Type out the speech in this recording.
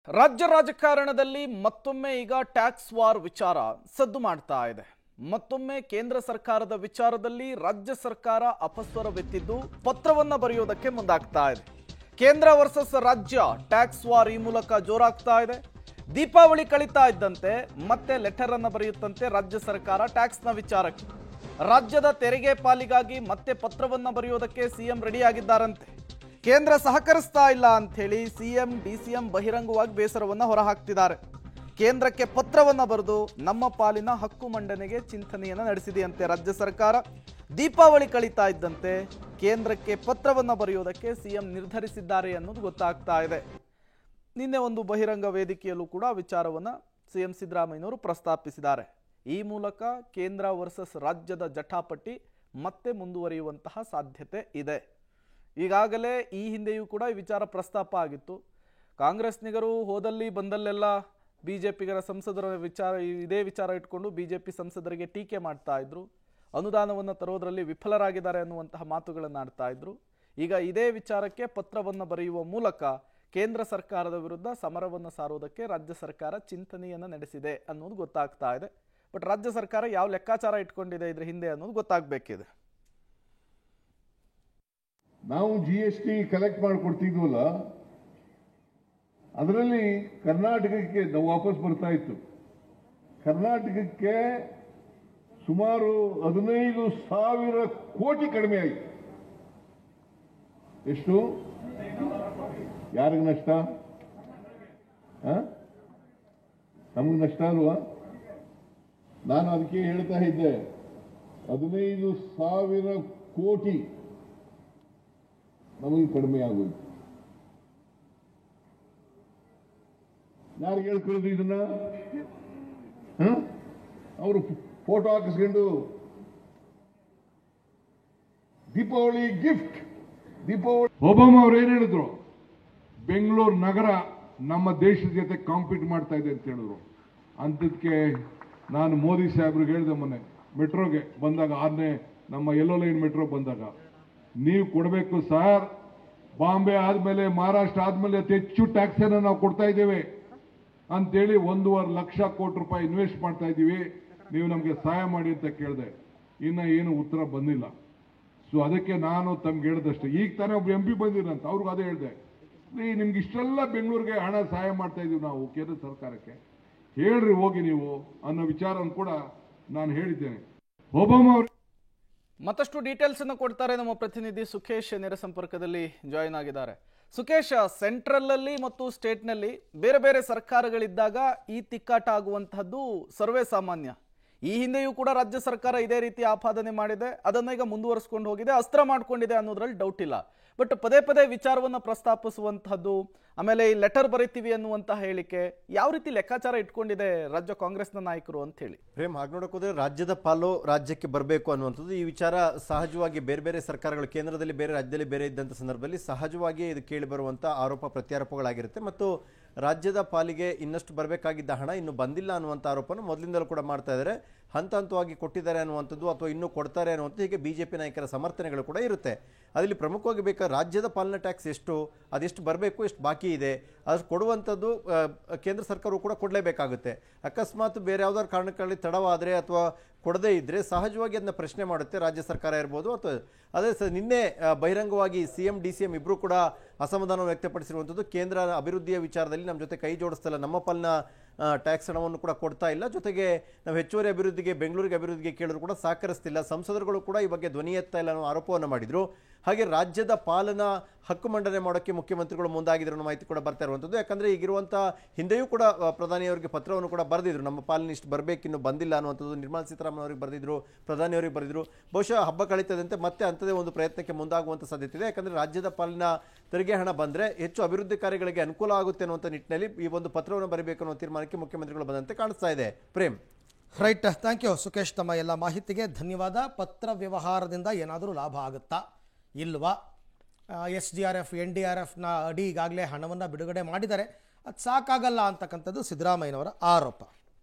ರಾಜ್ಯ ರಾಜಕಾರಣದಲ್ಲಿ ಮತ್ತೊಮ್ಮೆ ಈಗ ಟ್ಯಾಕ್ಸ್ ವಾರ್ ವಿಚಾರ ಸದ್ದು ಮಾಡ್ತಾ ಇದೆ. ಮತ್ತೊಮ್ಮೆ ಕೇಂದ್ರ ಸರ್ಕಾರದ ವಿಚಾರದಲ್ಲಿ ರಾಜ್ಯ ಸರ್ಕಾರ ಅಪಸ್ವರವೆತ್ತಿದ್ದು ಪತ್ರವನ್ನ ಬರೆಯೋದಕ್ಕೆ ಮುಂದಾಗ್ತಾ ಇದೆ. ಕೇಂದ್ರ ವರ್ಸಸ್ ರಾಜ್ಯ ಟ್ಯಾಕ್ಸ್ ವಾರ್ ಈ ಮೂಲಕ ಜೋರಾಗ್ತಾ ಇದೆ. ದೀಪಾವಳಿ ಕಳೀತಾ ಇದ್ದಂತೆ ಮತ್ತೆ ಲೆಟರ್ ಅನ್ನು ಬರೆಯುತ್ತಂತೆ ರಾಜ್ಯ ಸರ್ಕಾರ ಟ್ಯಾಕ್ಸ್ನ ವಿಚಾರಕ್ಕೆ. ರಾಜ್ಯದ ತೆರಿಗೆ ಪಾಲಿಗಾಗಿ ಮತ್ತೆ ಪತ್ರವನ್ನ ಬರೆಯೋದಕ್ಕೆ ಸಿಎಂ ರೆಡಿಯಾಗಿದ್ದಾರಂತೆ. ಕೇಂದ್ರ ಸಹಕರಿಸ್ತಾ ಇಲ್ಲ ಅಂತ ಹೇಳಿ ಸಿಎಂ ಡಿಸಿಎಂ ಬಹಿರಂಗವಾಗಿ ಬೇಸರವನ್ನ ಹೊರಹಾಕ್ತಿದ್ದಾರೆ. ಕೇಂದ್ರಕ್ಕೆ ಪತ್ರವನ್ನ ಬರೆದು ನಮ್ಮ ಪಾಲಿನ ಹಕ್ಕು ಮಂಡನೆಗೆ ಚಿಂತನೆಯನ್ನ ನಡೆಸಿದೆಯಂತೆ ರಾಜ್ಯ ಸರ್ಕಾರ. ದೀಪಾವಳಿ ಕಳೀತಾ ಇದ್ದಂತೆ ಕೇಂದ್ರಕ್ಕೆ ಪತ್ರವನ್ನ ಬರೆಯೋದಕ್ಕೆ ಸಿಎಂ ನಿರ್ಧರಿಸಿದ್ದಾರೆ ಅನ್ನೋದು ಗೊತ್ತಾಗ್ತಾ ಇದೆ. ನಿನ್ನೆ ಒಂದು ಬಹಿರಂಗ ವೇದಿಕೆಯಲ್ಲೂ ಕೂಡ ವಿಚಾರವನ್ನ ಸಿಎಂ ಸಿದ್ದರಾಮಯ್ಯನವರು ಪ್ರಸ್ತಾಪಿಸಿದ್ದಾರೆ. ಈ ಮೂಲಕ ಕೇಂದ್ರ ವರ್ಸಸ್ ರಾಜ್ಯದ ಜಟಾಪಟಿ ಮತ್ತೆ ಮುಂದುವರಿಯುವಂತಹ ಸಾಧ್ಯತೆ ಇದೆ. ಈಗಾಗಲೇ ಈ ಹಿಂದೆಯೂ ಕೂಡ ಈ ವಿಚಾರ ಪ್ರಸ್ತಾಪ ಆಗಿತ್ತು. ಕಾಂಗ್ರೆಸ್ನಿಗರು ಹೋದಲ್ಲಿ ಬಂದಲ್ಲೆಲ್ಲ ಬಿಜೆಪಿಗರ ಸಂಸದರ ಇದೇ ವಿಚಾರ ಇಟ್ಕೊಂಡು ಬಿಜೆಪಿ ಸಂಸದರಿಗೆ ಟೀಕೆ ಮಾಡ್ತಾ ಇದ್ರು. ಅನುದಾನವನ್ನು ತರೋದರಲ್ಲಿ ವಿಫಲರಾಗಿದ್ದಾರೆ ಅನ್ನುವಂತಹ ಮಾತುಗಳನ್ನು ಆಡ್ತಾ ಇದ್ರು. ಈಗ ಇದೇ ವಿಚಾರಕ್ಕೆ ಪತ್ರವನ್ನು ಬರೆಯುವ ಮೂಲಕ ಕೇಂದ್ರ ಸರ್ಕಾರದ ವಿರುದ್ಧ ಸಮರವನ್ನು ಸಾರುವುದಕ್ಕೆ ರಾಜ್ಯ ಸರ್ಕಾರ ಚಿಂತನೆಯನ್ನು ನಡೆಸಿದೆ ಅನ್ನೋದು ಗೊತ್ತಾಗ್ತಾ ಇದೆ. ಬಟ್ ರಾಜ್ಯ ಸರ್ಕಾರ ಯಾವ ಲೆಕ್ಕಾಚಾರ ಇಟ್ಕೊಂಡಿದೆ ಇದ್ರ ಹಿಂದೆ ಅನ್ನೋದು ಗೊತ್ತಾಗಬೇಕಿದೆ. ನಾವು GST ಕಲೆಕ್ಟ್ ಮಾಡಿಕೊಡ್ತಿದ್ವಲ್ಲ, ಅದರಲ್ಲಿ ಕರ್ನಾಟಕಕ್ಕೆ ನಾವು ವಾಪಸ್ ಬರ್ತಾ ಇತ್ತು. ಕರ್ನಾಟಕಕ್ಕೆ ಸುಮಾರು 15,000 ಕೋಟಿ ಕಡಿಮೆ ಆಯಿತು. ಎಷ್ಟು? ಯಾರಿಗೆ ನಷ್ಟ? ನಮಗೆ ನಷ್ಟ ಅಲ್ವಾ? ನಾನು ಅದಕ್ಕೆ ಹೇಳ್ತಾ ಇದ್ದೆ, 15,000 ಕೋಟಿ ನಮಗೆ ಕಡಿಮೆ ಆಗೋಯ್ತು. ಯಾರಿಗೆ ಹೇಳ್ಕೊಳ್ಳೋದು ಇದನ್ನ? ಅವರು ಫೋಟೋ ಹಾಕಿಸ್ಕೊಂಡು ದೀಪಾವಳಿ ಗಿಫ್ಟ್, ದೀಪಾವಳಿ. ಒಬಾಮಾ ಅವ್ರು ಏನ್ ಹೇಳಿದ್ರು? ಬೆಂಗಳೂರು ನಗರ ನಮ್ಮ ದೇಶದ ಜೊತೆ ಕಾಂಪೀಟ್ ಮಾಡ್ತಾ ಇದೆ ಅಂತ ಹೇಳಿದ್ರು. ಅಂತದಕ್ಕೆ ನಾನು ಮೋದಿ ಸಾಹೇಬ್ರಿಗೆ ಹೇಳಿದೆ ಮೊನ್ನೆ ಮೆಟ್ರೋಗೆ ಬಂದಾಗ, 6ನೇ ನಮ್ಮ ಯೆಲ್ಲೋ ಲೈನ್ ಮೆಟ್ರೋ ಬಂದಾಗ, ನೀವು ಕೊಡಬೇಕು ಸರ್, ಬಾಂಬೆ ಆದ್ಮೇಲೆ ಮಹಾರಾಷ್ಟ್ರ ಆದ್ಮೇಲೆ ಅತಿ ಹೆಚ್ಚು ಟ್ಯಾಕ್ಸ್ ಅನ್ನು ನಾವು ಕೊಡ್ತಾ ಇದ್ದೇವೆ ಅಂತೇಳಿ 1.5 ಲಕ್ಷ ಕೋಟಿ ರೂಪಾಯಿ ಇನ್ವೆಸ್ಟ್ ಮಾಡ್ತಾ ಇದ್ದೀವಿ, ನೀವು ನಮಗೆ ಸಹಾಯ ಮಾಡಿ ಅಂತ ಕೇಳಿದೆ. ಇನ್ನ ಏನು ಉತ್ತರ ಬಂದಿಲ್ಲ. ಸೊ ಅದಕ್ಕೆ ನಾನು ತಮ್ಗೆ ಹೇಳ್ದಷ್ಟೇ. ಈಗ ತಾನೇ ಒಬ್ರು MP ಬಂದಿರಂತ, ಅವ್ರಿಗೂ ಅದೇ ಹೇಳಿದೆ, ನಿಮ್ಗೆ ಇಷ್ಟೆಲ್ಲ ಬೆಂಗಳೂರಿಗೆ ಹಣ ಸಹಾಯ ಮಾಡ್ತಾ ಇದೀವಿ ನಾವು ಕೇಂದ್ರ ಸರ್ಕಾರಕ್ಕೆ, ಹೇಳ್ರಿ ಹೋಗಿ ನೀವು ಅನ್ನೋ ವಿಚಾರವನ್ನು ಕೂಡ ನಾನು ಹೇಳಿದ್ದೇನೆ. ಒಬಾಮಾ ಅವರು ಮತ್ತಷ್ಟು ಡೀಟೇಲ್ಸ್ ಅನ್ನು ಕೊಡ್ತಾರೆ ನಮ್ಮ ಪ್ರತಿನಿಧಿ ಸುಖೇಶ್ ನೇರ ಸಂಪರ್ಕದಲ್ಲಿ ಜಾಯಿನ್ ಆಗಿದ್ದಾರೆ. ಸುಖೇಶ್, ಸೆಂಟ್ರಲ್ ಅಲ್ಲಿ ಮತ್ತು ಸ್ಟೇಟ್ ನಲ್ಲಿ ಬೇರೆ ಬೇರೆ ಸರ್ಕಾರಗಳಿದ್ದಾಗ ಈ ತಿಕ್ಕಾಟ ಆಗುವಂತಹದ್ದು ಸರ್ವೇ ಸಾಮಾನ್ಯ. ಈ ಹಿಂದೆಯೂ ಕೂಡ ರಾಜ್ಯ ಸರ್ಕಾರ ಇದೇ ರೀತಿ ಆಪಾದನೆ ಮಾಡಿದೆ, ಅದನ್ನ ಈಗ ಮುಂದುವರಿಸಿಕೊಂಡು ಹೋಗಿದೆ, ಅಸ್ತ್ರ ಮಾಡ್ಕೊಂಡಿದೆ ಅನ್ನೋದ್ರಲ್ಲಿ ಡೌಟ್ ಇಲ್ಲ. ಬಟ್ ಪದೇ ಪದೇ ವಿಚಾರವನ್ನ ಪ್ರಸ್ತಾಪಿಸುವಂತಹದ್ದು, ಆಮೇಲೆ ಈ ಲೆಟರ್ ಬರೀತೀವಿ ಅನ್ನುವಂತಹ ಹೇಳಿಕೆ, ಯಾವ ರೀತಿ ಲೆಕ್ಕಾಚಾರ ಇಟ್ಕೊಂಡಿದೆ ರಾಜ್ಯ ಕಾಂಗ್ರೆಸ್ನ ನಾಯಕರು ಅಂತ ಹೇಳಿ? ಪ್ರೇಮ್, ಹಾಗೆ ನೋಡಕ್ ಹೋದ್ರೆ ರಾಜ್ಯದ ಪಾಲು ರಾಜ್ಯಕ್ಕೆ ಬರಬೇಕು ಅನ್ನುವಂಥದ್ದು ಈ ವಿಚಾರ ಸಹಜವಾಗಿ ಬೇರೆ ಬೇರೆ ಸರ್ಕಾರಗಳು ಕೇಂದ್ರದಲ್ಲಿ ಬೇರೆ ರಾಜ್ಯದಲ್ಲಿ ಬೇರೆ ಇದ್ದಂಥ ಸಂದರ್ಭದಲ್ಲಿ ಸಹಜವಾಗಿ ಇದು ಕೇಳಿ ಬರುವಂಥ ಆರೋಪ ಪ್ರತ್ಯಾರೋಪಗಳಾಗಿರುತ್ತೆ. ಮತ್ತು ರಾಜ್ಯದ ಪಾಲಿಗೆ ಇನ್ನಷ್ಟು ಬರಬೇಕಾಗಿದ್ದ ಹಣ ಇನ್ನು ಬಂದಿಲ್ಲ ಅನ್ನುವಂಥ ಆರೋಪನ ಮೊದಲಿಂದಲೂ ಕೂಡ ಮಾಡ್ತಾ ಇದ್ದಾರೆ. ಹಂತ ಹಂತವಾಗಿ ಕೊಟ್ಟಿದ್ದಾರೆ ಅನ್ನುವಂಥದ್ದು ಅಥವಾ ಇನ್ನೂ ಕೊಡ್ತಾರೆ ಅನ್ನುವಂಥದ್ದು ಹೀಗೆ ಬಿಜೆಪಿ ನಾಯಕರ ಸಮರ್ಥನೆಗಳು ಕೂಡ ಇರುತ್ತೆ. ಅದರಲ್ಲಿ ಪ್ರಮುಖವಾಗಿ ಬೇಕಾದ ರಾಜ್ಯದ ಪಾಲನಾ ಟ್ಯಾಕ್ಸ್ ಎಷ್ಟು, ಅದೆಷ್ಟು ಬರಬೇಕು, ಎಷ್ಟು ಬಾಕಿ ಇದೆ, ಅದು ಕೊಡುವಂಥದ್ದು ಕೇಂದ್ರ ಸರ್ಕಾರವು ಕೂಡ ಕೊಡಲೇಬೇಕಾಗುತ್ತೆ. ಅಕಸ್ಮಾತ್ ಬೇರೆ ಯಾವ್ದಾದ್ರು ಕಾರಣಕ್ಕಾಗಿ ತಡವಾದರೆ ಅಥವಾ ಕೊಡದೇ ಇದ್ದರೆ ಸಹಜವಾಗಿ ಅದನ್ನ ಪ್ರಶ್ನೆ ಮಾಡುತ್ತೆ ರಾಜ್ಯ ಸರ್ಕಾರ ಇರ್ಬೋದು. ಅಥವಾ ಅದೇ ನಿನ್ನೆ ಬಹಿರಂಗವಾಗಿ CM DCM ಇಬ್ಬರು ಕೂಡ ಅಸಮಾಧಾನ ವ್ಯಕ್ತಪಡಿಸಿರುವಂಥದ್ದು, ಕೇಂದ್ರ ಅಭಿವೃದ್ಧಿಯ ವಿಚಾರದಲ್ಲಿ ನಮ್ಮ ಜೊತೆ ಕೈ ಜೋಡಿಸ್ತಿಲ್ಲ, ನಮ್ಮ ಪಾಲಿನ ಟ್ಯಾಕ್ಸ್ ಹಣವನ್ನು ಕೂಡ ಕೊಡ್ತಾ ಇಲ್ಲ, ಜೊತೆಗೆ ನಾವು ಹೆಚ್ಚುವರಿ ಅಭಿವೃದ್ಧಿಗೆ ಬೆಂಗಳೂರಿಗೆ ಅಭಿವೃದ್ಧಿಗೆ ಕೇಳಿದ್ರು ಕೂಡ ಸಹಕರಿಸ್ತಿಲ್ಲ, ಸಂಸದರುಗಳು ಕೂಡ ಈ ಬಗ್ಗೆ ಧ್ವನಿ ಎತ್ತಾ ಇಲ್ಲ ಅನ್ನೋ ಆರೋಪವನ್ನು ಮಾಡಿದ್ರು. ಹಾಗೆ ರಾಜ್ಯದ ಪಾಲನಾ ಹಕ್ಕು ಮಂಡನೆ ಮಾಡೋಕ್ಕೆ ಮುಖ್ಯಮಂತ್ರಿಗಳು ಮುಂದಾಗಿದ್ರು ಅನ್ನೋ ಮಾಹಿತಿ ಕೂಡ ಬರ್ತಾ ಇರುವಂಥದ್ದು. ಯಾಕಂದರೆ ಈಗಿರುವಂಥ ಹಿಂದೆಯೂ ಕೂಡ ಪ್ರಧಾನಿಯವರಿಗೆ ಪತ್ರವನ್ನು ಕೂಡ ಬರೆದಿದ್ರು, ನಮ್ಮ ಪಾಲನೆ ಇಷ್ಟು ಬರಬೇಕಿನ್ನು ಬಂದಿಲ್ಲ ಅನ್ನುವಂಥದ್ದು. ನಿರ್ಮಲಾ ಸೀತಾರಾಮನ್ ಅವರಿಗೆ ಬರೆದಿದ್ರು, ಪ್ರಧಾನಿಯವರಿಗೆ ಬರೆದಿದ್ರು. ಬಹುಶಃ ಹಬ್ಬ ಕಳೀತದಂತೆ ಮತ್ತೆ ಅಂಥದೇ ಒಂದು ಪ್ರಯತ್ನಕ್ಕೆ ಮುಂದಾಗುವಂಥ ಸಾಧ್ಯತೆ ಇದೆ. ಯಾಕಂದರೆ ರಾಜ್ಯದ ಪಾಲಿನ ತೆರಿಗೆ ಹಣ ಬಂದರೆ ಹೆಚ್ಚು ಅಭಿವೃದ್ಧಿ ಕಾರ್ಯಗಳಿಗೆ ಅನುಕೂಲ ಆಗುತ್ತೆ ಅನ್ನುವಂಥ ನಿಟ್ಟಿನಲ್ಲಿ ಈ ಒಂದು ಪತ್ರವನ್ನು ಬರೀಬೇಕು ಅನ್ನೋ ತೀರ್ಮಾನಕ್ಕೆ ಮುಖ್ಯಮಂತ್ರಿಗಳು ಬಂದಂತೆ ಕಾಣಿಸ್ತಾ ಇದೆ. Prem, right, thank you Sukhesh, ತಮ್ಮ ಎಲ್ಲ ಮಾಹಿತಿಗೆ ಧನ್ಯವಾದ. ಪತ್ರ ವ್ಯವಹಾರದಿಂದ ಏನಾದರೂ ಲಾಭ ಆಗುತ್ತಾ ಇಲ್ವಾ? SDRF NDRFನ ಅಡಿ ಈಗಾಗಲೇ ಹಣವನ್ನು ಬಿಡುಗಡೆ ಮಾಡಿದ್ದಾರೆ, ಅದು ಸಾಕಾಗಲ್ಲ ಅಂತಕ್ಕಂಥದ್ದು ಸಿದ್ದರಾಮಯ್ಯನವರ ಆರೋಪ.